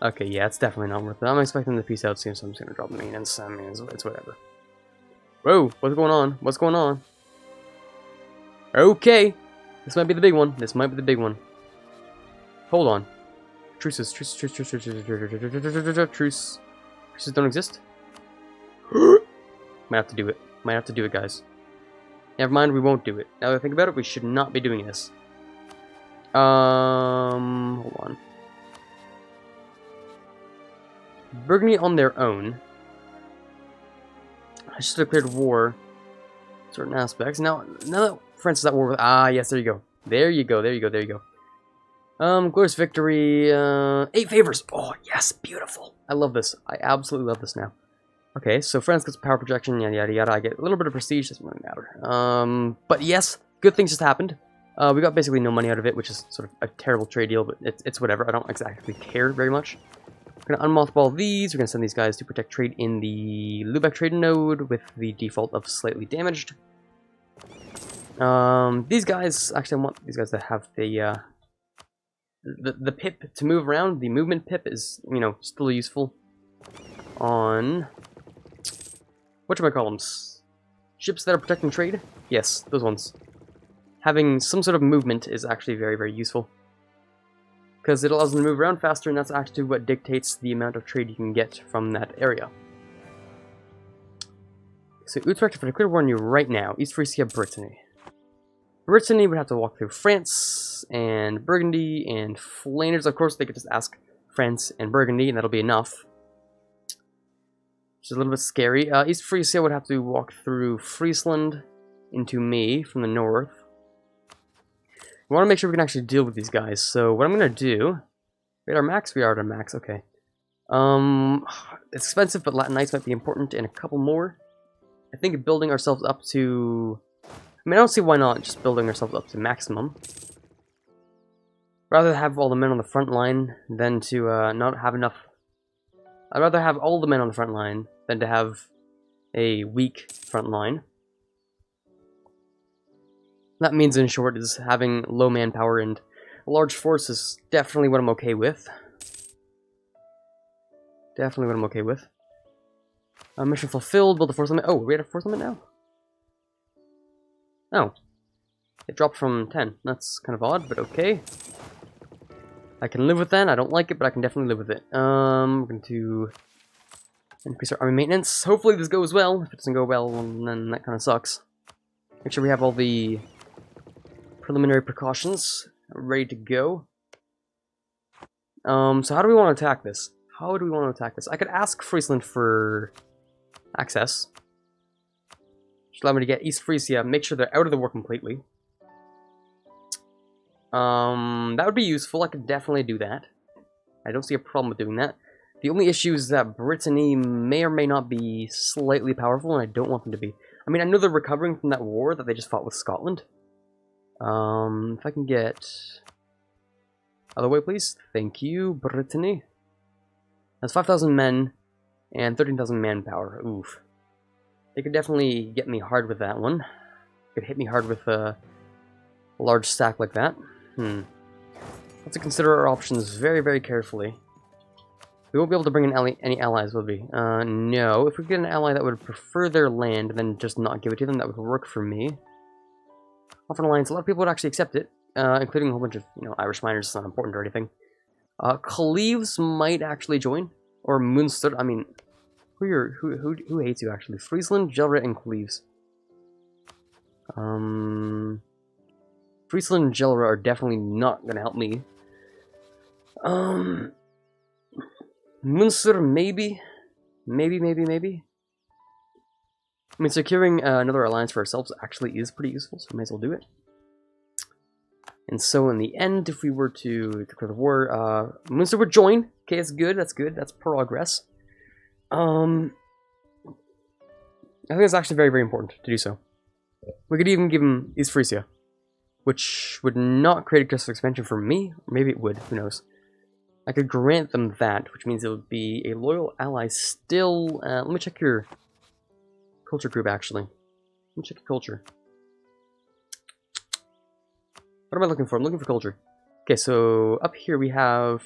Okay, yeah, it's definitely not worth it. I'm expecting the peace out soon, so I'm just gonna drop the maintenance. I mean, it's whatever. Whoa, what's going on? What's going on? Okay. This might be the big one. This might be the big one. Hold on. Truces. Truces don't exist? Might have to do it. Might have to do it, guys. Never mind, we won't do it. Now that I think about it, we should not be doing this. Hold on. Burgundy on their own. I just declared war. Certain aspects. Now that France is at war with... Ah, yes, there you go. There you go, there you go, there you go. Glorious victory. 8 favors. Oh, yes, beautiful. I love this. I absolutely love this now. Okay, so France gets power projection, yada yada yada. I get a little bit of prestige, doesn't really matter. But yes, good things just happened. We got basically no money out of it, which is sort of a terrible trade deal, but it's whatever. I don't exactly care very much. We're gonna unmothball these. We're gonna send these guys to protect trade in the Lubeck trade node with the default of slightly damaged. These guys, actually I want these guys to have the pip to move around. The movement pip is, you know, still useful on whatchamacallums? Ships that are protecting trade? Yes, those ones. Having some sort of movement is actually very, very useful. Because it allows them to move around faster, and that's actually what dictates the amount of trade you can get from that area. So, Utrecht, if I declare war on you right now, East Frisia, Brittany. Brittany would have to walk through France, and Burgundy, and Flanders. Of course, they could just ask France and Burgundy, and that'll be enough. Which is a little bit scary. East Frisia would have to walk through Friesland into me from the north. We want to make sure we can actually deal with these guys. So what I'm going to do... Wait, our max? We are at our max, okay. It's expensive, but Latin Knights might be important, and a couple more. I think building ourselves up to... I mean, I don't see why not just building ourselves up to maximum. Rather have all the men on the front line than to not have enough... I'd rather have all the men on the front line than to have a weak front line. That means, in short, is having low manpower and a large force is definitely what I'm okay with. Definitely what I'm okay with. Mission fulfilled, build a force limit. Oh, we at a force limit now? Oh. It dropped from 10. That's kind of odd, but okay. I can live with that. I don't like it, but I can definitely live with it. We're going to increase our army maintenance. Hopefully this goes well. If it doesn't go well, then that kind of sucks. Make sure we have all the preliminary precautions ready to go. So how do we want to attack this? How do we want to attack this? I could ask Friesland for access. Just allow me to get East Frisia, make sure they're out of the war completely. That would be useful. I could definitely do that. I don't see a problem with doing that. The only issue is that Brittany may or may not be slightly powerful, and I don't want them to be. I mean, I know they're recovering from that war that they just fought with Scotland. If I can get... Other way, please. Thank you, Brittany. That's 5,000 men and 13,000 manpower. Oof. They could definitely get me hard with that one. Could hit me hard with a large stack like that. Let's consider our options very, very carefully. We won't be able to bring in any allies, will we? No. If we get an ally that would prefer their land and then just not give it to them, that would work for me. Offer an alliance. A lot of people would actually accept it, including a whole bunch of, Irish miners. It's not important or anything. Cleves might actually join, or Munster. I mean, who hates you actually? Friesland, Gelre, and Cleves. Friesland and Gelre are definitely not gonna help me. Munster, maybe. Maybe. I mean, securing another alliance for ourselves actually is pretty useful, so we may as well do it. And so in the end, if we were to declare the war, Munster would join. Okay, it's good, that's good, that's progress. I think it's actually very, very important to do so. We could even give him East Frisia, which would not create a crystal expansion for me. Or maybe it would, who knows. I could grant them that, which means it would be a loyal ally still. Let me check your culture group, actually. Let me check your culture. What am I looking for? I'm looking for culture. Okay, so up here we have...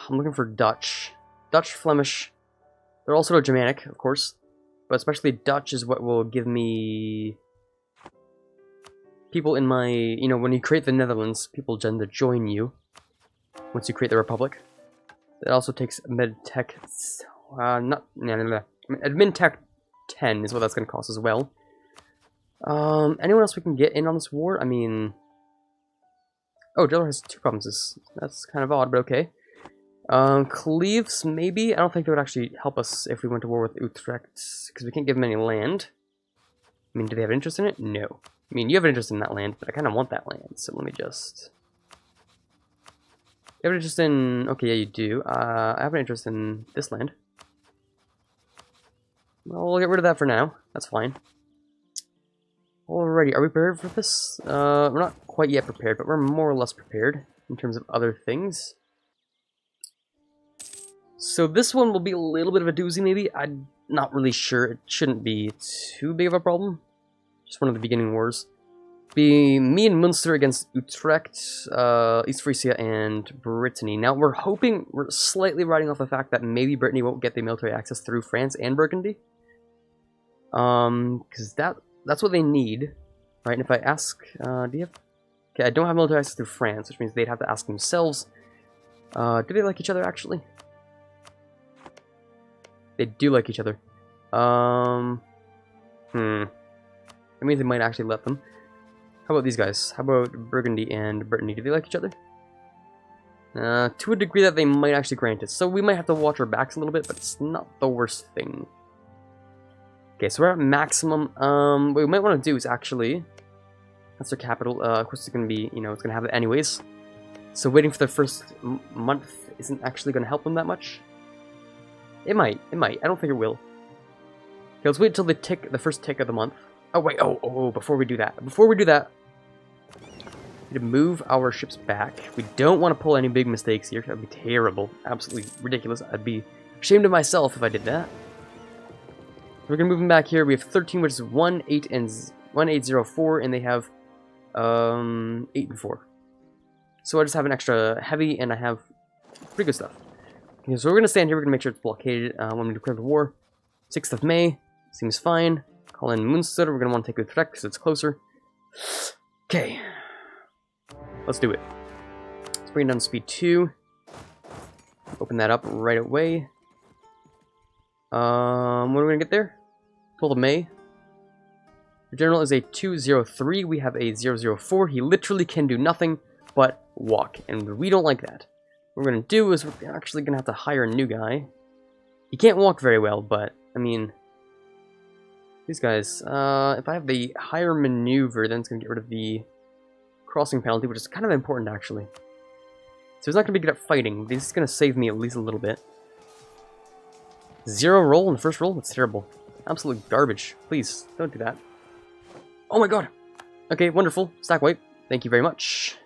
I'm looking for Dutch. Dutch, Flemish. They're also Germanic, of course. But especially Dutch is what will give me... people in my... when you create the Netherlands, people tend to join you. Once you create the Republic. It also takes MedTech... Admin Tech 10 is what that's going to cost as well. Anyone else we can get in on this war? I mean... Oh, Gelre has 2 provinces. That's kind of odd, but okay. Cleves, maybe? I don't think they would actually help us if we went to war with Utrecht, because we can't give them any land. I mean, do they have interest in it? No. I mean, you have an interest in that land, but I kind of want that land, so let me just... You have an interest in... Okay, yeah, you do. I have an interest in this land. Well, we'll get rid of that for now. That's fine. Alrighty, are we prepared for this? We're not quite yet prepared, but we're more or less prepared in terms of other things. So this one will be a little bit of a doozy, maybe. I'm not really sure. It shouldn't be too big of a problem. Just one of the beginning wars. Be me and Munster against Utrecht, East Frisia, and Brittany. Now, we're slightly riding off the fact that maybe Brittany won't get the military access through France and Burgundy. Because that's what they need, right? And if I ask, do you have... Okay, I don't have military access through France, which means they'd have to ask themselves. Do they like each other, actually? They do like each other. That means they might actually let them. How about these guys? How about Burgundy and Brittany? Do they like each other? To a degree that they might actually grant it. So we might have to watch our backs a little bit, but it's not the worst thing. Okay, so we're at maximum. What we might want to do is actually... That's their capital. Of course it's going to be, it's going to have it anyways. So waiting for the first month isn't actually going to help them that much. It might. I don't think it will. Okay, let's wait until the first tick of the month. Oh, wait. Oh, before we do that. We need to move our ships back. We don't want to pull any big mistakes here. That would be terrible. Absolutely ridiculous. I'd be ashamed of myself if I did that. We're going to move them back here. We have 13, which is 1, 8, and 1, 8, 0, 4, and they have 8 and 4. So I just have an extra heavy, and I have pretty good stuff. Okay, so we're going to stand here. We're going to make sure it's blockaded when we declare the war. 6th of May. Seems fine. Call in Munster. We're going to want to take Utrecht because it's closer. Okay. Let's do it. Let's bring it down to speed 2. Open that up right away. When are we going to get there? 12th of May. The general is a 203. We have a 004. He literally can do nothing but walk. And we don't like that. what we're gonna do is we're actually gonna have to hire a new guy. He can't walk very well, but, I mean... These guys, if I have the higher maneuver, then it's gonna get rid of the crossing penalty, which is kind of important, actually. So he's not gonna be good at fighting. This is gonna save me at least a little bit. 0 roll in the first roll? That's terrible. Absolute garbage. Please, don't do that. Oh my god! Okay, wonderful. Stack wipe. Thank you very much.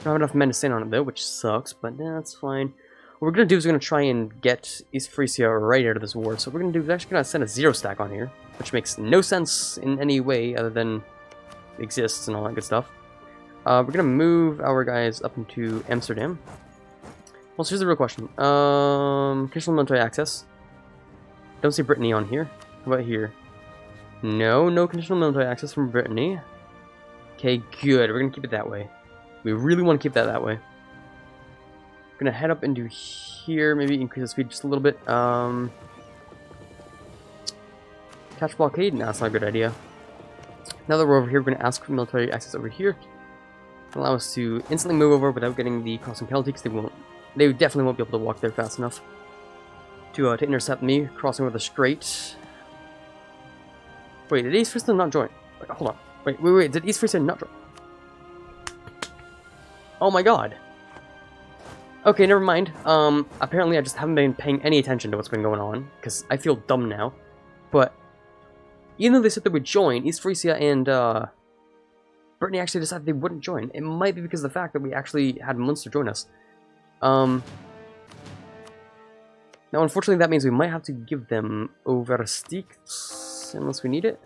Don't have enough men to stand on it, though, which sucks, but that's fine. What we're gonna do is we're gonna try and get East Frisia right out of this war. So what we're gonna do is we're actually gonna send a 0 stack on here, which makes no sense in any way other than it exists and all that good stuff. We're gonna move our guys up into Amsterdam. Well, so here's the real question. Conditional military access. Don't see Brittany on here. How about here? No conditional military access from Brittany. Okay, good. We're gonna keep it that way. We really want to keep that way. We're gonna head up into here, maybe increase the speed just a little bit. Catch blockade? No, that's not a good idea. Now that we're over here, we're gonna ask for military access over here. Allow us to instantly move over without getting the crossing penalty, because they definitely won't be able to walk there fast enough to intercept me crossing over the strait. Wait, did East Frisia not join? Wait, hold on. Wait, did East Frisia not join? Oh my god. Okay, never mind. Apparently I just haven't been paying any attention to what's been going on, because I feel dumb now. But, even though they said they would join, East Frisia and, Brittany actually decided they wouldn't join. It might be because of the fact that we actually had Munster join us. Now, unfortunately, that means we might have to give them Oversteeks, unless we need it.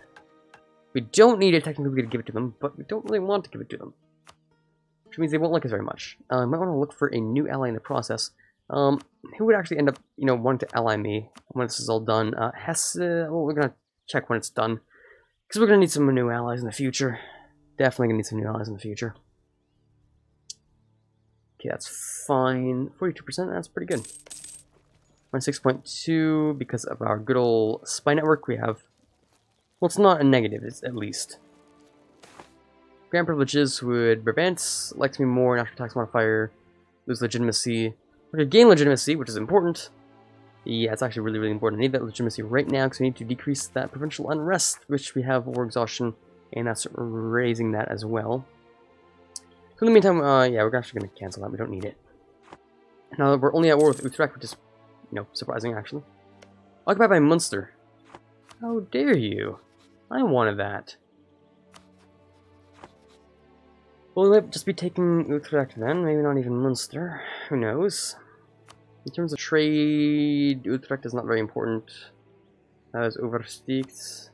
We don't need it technically to give it to them, but we don't really want to give it to them. Which means they won't like us very much. I might want to look for a new ally in the process. Who would actually end up, you know, wanting to ally me when this is all done? Hesse, well, we're going to check when it's done. Because we're going to need some new allies in the future. Definitely going to need some new allies in the future. Okay, that's fine. 42%, that's pretty good. 6.2, because of our good old spy network, we have... Well, it's not a negative, it's at least. Grand privileges would prevent, likes me more, national tax modifier, lose legitimacy. We're going to gain legitimacy, which is important. Yeah, it's actually really, really important. I need that legitimacy right now, because we need to decrease that provincial unrest, which we have war exhaustion, and that's raising that as well. So in the meantime, yeah, we're actually going to cancel that, we don't need it. Now, we're only at war with Utrecht, which is, you know, surprising, actually. Occupied by Munster. How dare you? I wanted that. Well, we might just be taking Utrecht then, maybe not even Munster. Who knows? In terms of trade, Utrecht is not very important. As Oversteeks.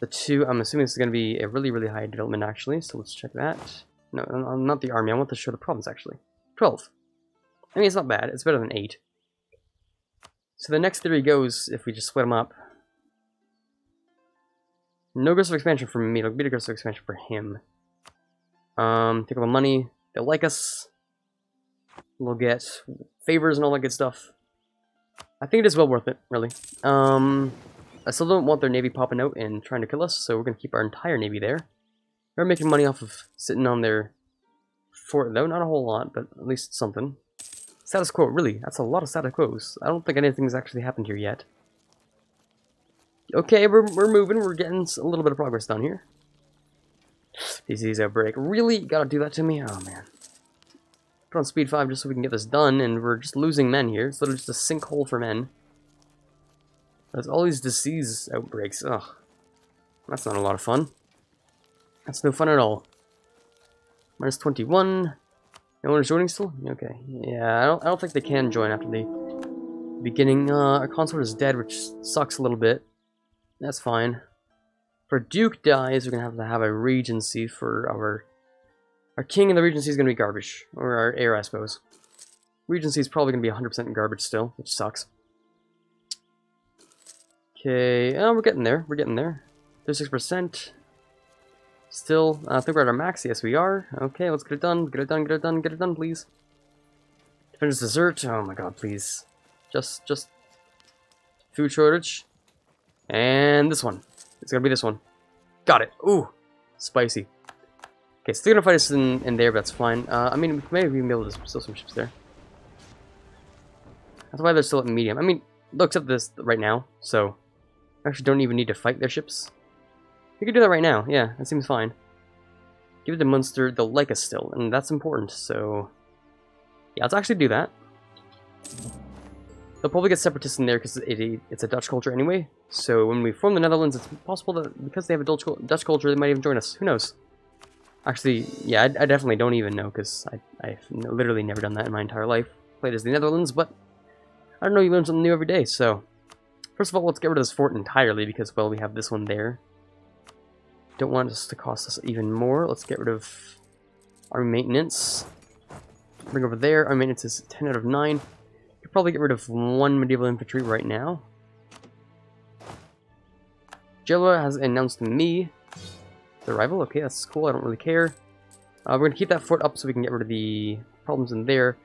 The two, I'm assuming this is going to be a really, really high development, actually, so let's check that. No, not the army, I want to show the province, actually. 12. I mean, it's not bad, it's better than 8. So the next theory goes, if we just split them up. No aggressive expansion for me, it'll be aggressive expansion for him. Take all the money, they'll like us. We'll get favors and all that good stuff. I think it is well worth it, really. I still don't want their navy popping out and trying to kill us, so we're going to keep our entire navy there. They're making money off of sitting on their fort, though. Not a whole lot, but at least something. Status quo, really, that's a lot of status quos. I don't think anything's actually happened here yet. Okay, we're moving, we're getting a little bit of progress down here. Disease outbreak. Really? Gotta do that to me? Oh, man. Put on speed 5 just so we can get this done, and we're just losing men here. It's literally just a sinkhole for men. There's all these disease outbreaks. Ugh. That's not a lot of fun. That's no fun at all. Minus 21. No one is joining still? Okay. Yeah, I don't think they can join after the beginning. Our consort is dead, which sucks a little bit. That's fine. If our Duke dies, we're gonna have to have a regency for our king, and the regency is gonna be garbage. Or our heir, I suppose. Regency is probably gonna be 100% garbage still, which sucks. Okay, we're getting there. We're getting there. 36%. Still, I think we're at our max. Yes, we are. Okay, let's get it done. Get it done, get it done, get it done, please. Finish dessert. Oh my god, please. Just food shortage. And this one. It's gonna be this one. Got it. Ooh, spicy. Okay, so they're gonna fight us in there, but that's fine. I mean, maybe we can be able to steal some ships there. That's why they're still at medium. I mean, they'll accept this right now, so I actually don't even need to fight their ships. We could do that right now, yeah, that seems fine. Give it to Munster, they'll like us still, and that's important, so... Yeah, let's actually do that. They'll probably get separatists in there because it's a Dutch culture anyway, so when we form the Netherlands, it's possible that because they have a Dutch culture, they might even join us. Who knows? Actually, yeah, I definitely don't even know, because I've literally never done that in my entire life. Played as the Netherlands, but I don't know, you learn something new every day, so... First of all, let's get rid of this fort entirely, because, well, we have this one there. Don't want this to cost us even more. Let's get rid of army maintenance. Bring over there. Army maintenance is 10 out of 9. Could probably get rid of 1 medieval infantry right now. Jella has announced me the rival. Okay, that's cool. I don't really care. We're going to keep that fort up so we can get rid of the problems in there.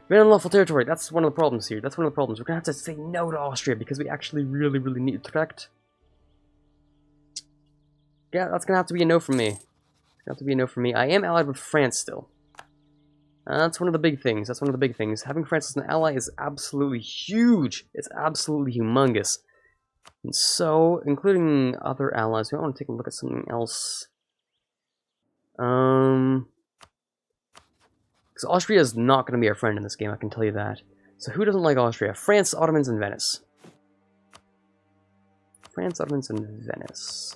We're in unlawful territory. That's one of the problems here. That's one of the problems. We're going to have to say no to Austria because we actually really need Utrecht. Yeah, that's going to have to be a no from me. It's going to have to be a no from me. I am allied with France still. That's one of the big things. That's one of the big things. Having France as an ally is absolutely huge. It's absolutely humongous. And so, including other allies, we want to take a look at something else. Because Austria is not going to be our friend in this game, I can tell you that. So who doesn't like Austria? France, Ottomans, and Venice. France, Ottomans, and Venice.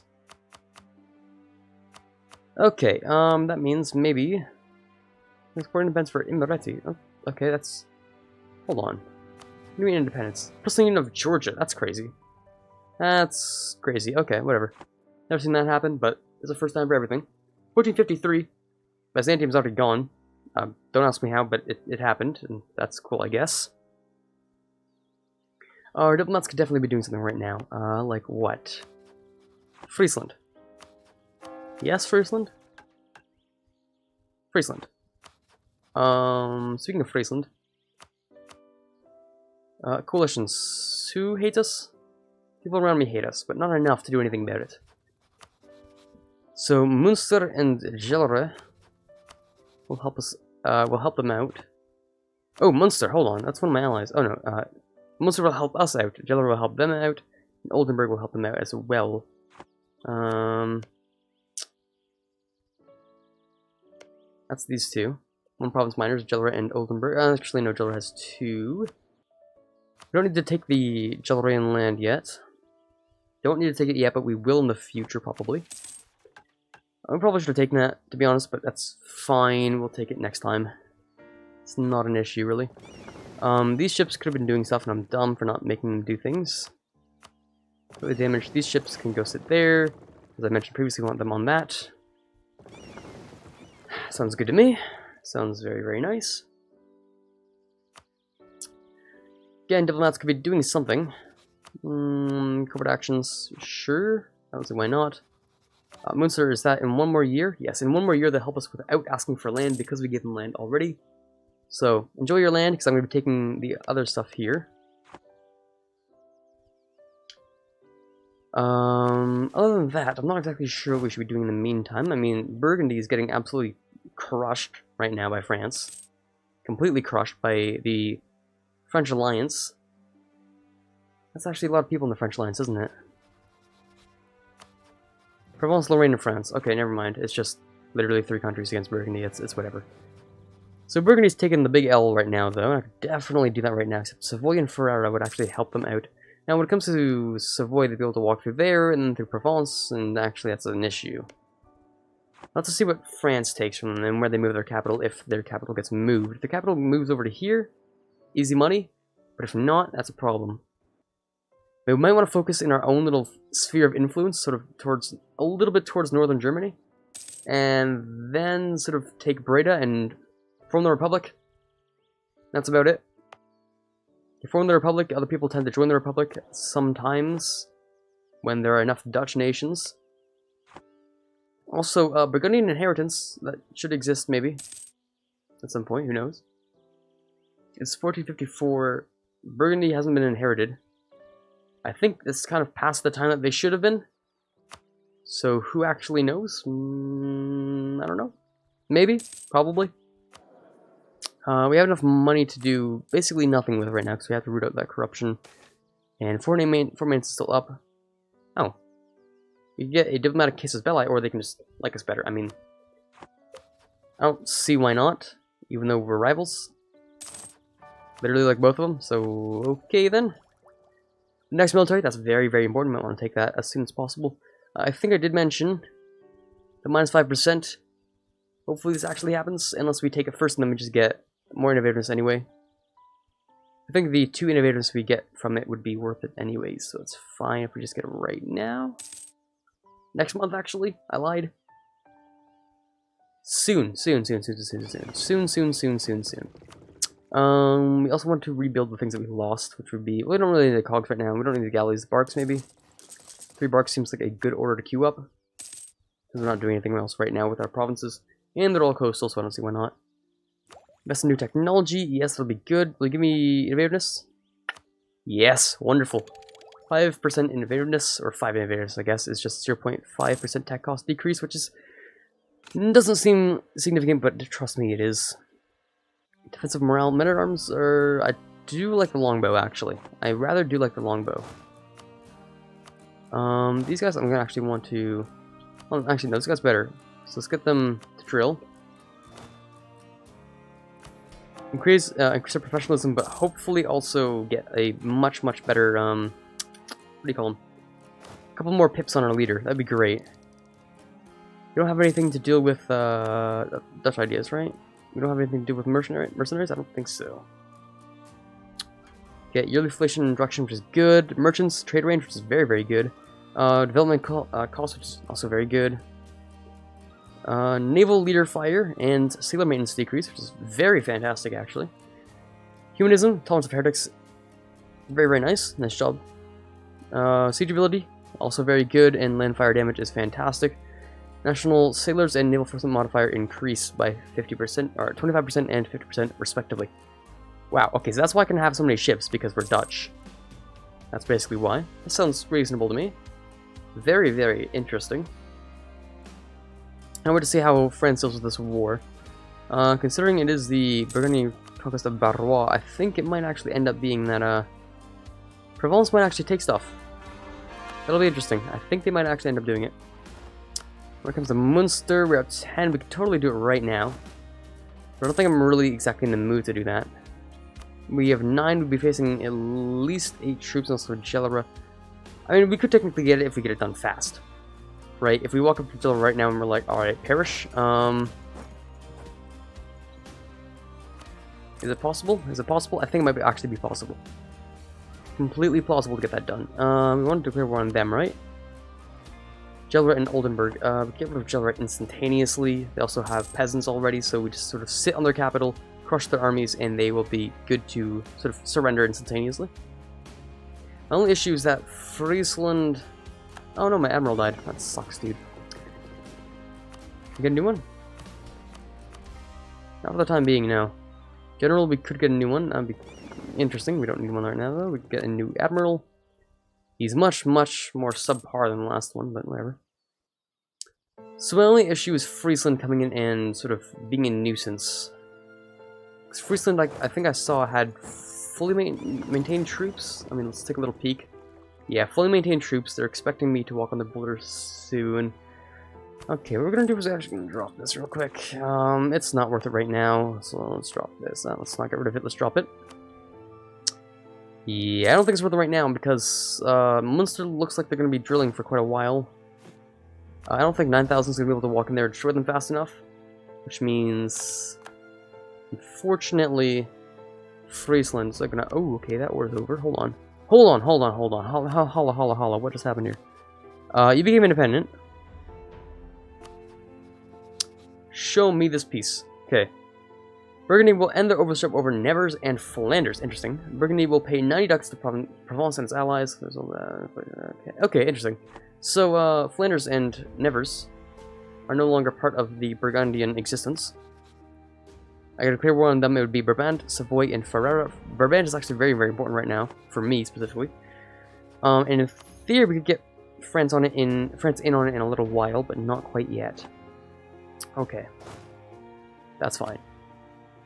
Okay, that means maybe... Export independence for Imereti. Oh, okay, that's... Hold on. What do you mean independence? Personal Union of Georgia, that's crazy. That's crazy. Okay, whatever. Never seen that happen, but it's the first time for everything. 1453. Byzantium's already gone. Don't ask me how, but it happened, and that's cool, I guess. Our diplomats could definitely be doing something right now. Like what? Friesland. Yes, Friesland? Friesland. Speaking of Friesland. Coalitions. Who hates us? People around me hate us, but not enough to do anything about it. So, Münster and Gelre will help us, will help them out. Oh, Munster, hold on, that's one of my allies. Oh no, Munster will help us out, Gelre will help them out, and Oldenburg will help them out as well. That's these two. One province miners, Gelre and Oldenburg. Actually, no, Gelre has 2. We don't need to take the Gelrean land yet. Don't need to take it yet, but we will in the future, probably. I probably should have taken that, to be honest, but that's fine. We'll take it next time. It's not an issue, really. These ships could have been doing stuff, and I'm dumb for not making them do things. Really damage. These ships can go sit there. As I mentioned previously, we want them on that. Sounds good to me. Sounds very nice. Again, diplomats could be doing something. Corporate actions, sure. I don't see why not. Munster, is that in 1 more year? Yes, in 1 more year they'll help us without asking for land because we gave them land already. So, enjoy your land because I'm going to be taking the other stuff here. Other than that, I'm not exactly sure what we should be doing in the meantime. I mean, Burgundy is getting absolutely crushed right now by France. Completely crushed by the French alliance. That's actually a lot of people in the French alliance, isn't it? Provence, Lorraine, and France. Okay, never mind. It's just literally 3 countries against Burgundy. It's whatever. So Burgundy's taking the big L right now, though. I could definitely do that right now, except Savoy and Ferrara would actually help them out. Now, when it comes to Savoy, they'd be able to walk through there, and then through Provence, and actually that's an issue. Let's just see what France takes from them, and where they move their capital, if their capital gets moved. If the capital moves over to here, easy money. But if not, that's a problem. We might want to focus in our own little sphere of influence, sort of towards, a little bit towards northern Germany. And then sort of take Breda and form the Republic. That's about it. You form the Republic, other people tend to join the Republic sometimes, when there are enough Dutch nations. Also, Burgundian inheritance, that should exist maybe, at some point, who knows. It's 1454, Burgundy hasn't been inherited. I think it's kind of past the time that they should have been. So who actually knows? I don't know. Maybe, probably. We have enough money to do basically nothing with it right now, because we have to root out that corruption. And foreign maintenance is still up. Oh. We get a diplomatic casus belli, or they can just like us better. I mean, I don't see why not, even though we're rivals. Literally like both of them, so okay then. Next military, that's very, very important. Might want to take that as soon as possible. I think I did mention the minus 5%. Hopefully this actually happens, unless we take it first and then we just get more innovativeness anyway. I think the 2 innovativeness we get from it would be worth it anyways, so it's fine if we just get it right now. Next month, actually. I lied. Soon. We also want to rebuild the things that we lost, which would be... We don't really need the cogs right now. We don't need the galleys. The barks, maybe. 3 barks seems like a good order to queue up. Because we're not doing anything else right now with our provinces. And they're all coastal, so I don't see why not. Invest in new technology. Yes, that'll be good. Will you give me innovativeness? Yes, wonderful. 5% innovativeness, or 5 innovativeness, I guess, is just 0.5% tech cost decrease, which is... doesn't seem significant, but trust me, it is. Defensive morale, men-at-arms, I do like the longbow, actually. I rather do like the longbow. These guys I'm gonna actually want to... Well, actually, no, this guy's better. So let's get them to drill. Increase their professionalism, but hopefully also get a much better, what do you call them? A couple more pips on our leader. That'd be great. We don't have anything to deal with Dutch ideas, right? We don't have anything to do with mercenaries? I don't think so. Okay, yearly inflation introduction, which is good. Merchants, trade range, which is very, very good. Development cost, which is also very good. Naval leader fire and sailor maintenance decrease, which is very fantastic, actually. Humanism, tolerance of heretics, very, very nice. Nice job. Siege ability, also very good, and land fire damage is fantastic. National sailors and naval force modifier increase by 50%, or 25% and 50% respectively. Wow, okay, so that's why I can have so many ships, because we're Dutch. That's basically why. This sounds reasonable to me. Very, very interesting. I want to see how France deals with this war. Considering it is the Burgundy conquest of Barrois, I think it might actually end up being that, Provence might actually take stuff. That'll be interesting. I think they might actually end up doing it. When it comes to Munster, we're at 10. We could totally do it right now. But I don't think I'm really exactly in the mood to do that. We have 9. We'd be facing at least 8 troops, and also Gelera. I mean, we could technically get it if we get it done fast. Right? If we walk up to Gelera right now and we're like, alright, perish. Is it possible? Is it possible? I think it might actually be possible. Completely plausible to get that done. We want to declare war on them, right? Gelera and Oldenburg. Get rid of Gelera instantaneously. They also have peasants already, so we just sort of sit on their capital, crush their armies, and they will be good to sort of surrender instantaneously. The only issue is that Friesland... Oh no, my admiral died. That sucks, dude. Get a new one? Not for the time being, no. General, we could get a new one. That'd be interesting. We don't need one right now, though. We could get a new admiral. He's much more subpar than the last one, but whatever. So my only issue is Friesland coming in and sort of being a nuisance. Because Friesland, I think I saw, had fully maintained troops. I mean, let's take a little peek. Yeah, fully maintained troops. They're expecting me to walk on the border soon. Okay, what we're gonna do is actually gonna drop this real quick. It's not worth it right now, so let's drop this. Let's not get rid of it. Let's drop it. Yeah, I don't think it's worth it right now because Munster looks like they're gonna be drilling for quite a while. I don't think 9,000 is gonna be able to walk in there and destroy them fast enough, which means, unfortunately, Friesland's are gonna. Oh, okay, that war's over. Hold on. Holla. What just happened here? You became independent. Show me this piece. Okay. Burgundy will end their overstep over Nevers and Flanders. Interesting. Burgundy will pay 90 ducats to Provence and its allies. Okay, interesting. So, Flanders and Nevers are no longer part of the Burgundian existence. I got a clear war on them. It would be Brabant, Savoy, and Ferrara. Brabant is actually very, very important right now, for me specifically. And in theory, we could get France in on it in a little while, but not quite yet. Okay. That's fine.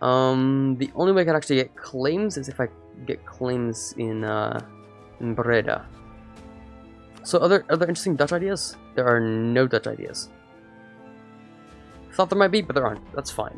The only way I can actually get claims is if I get claims in Breda. So are there interesting Dutch ideas? There are no Dutch ideas. Thought there might be, but there aren't. That's fine.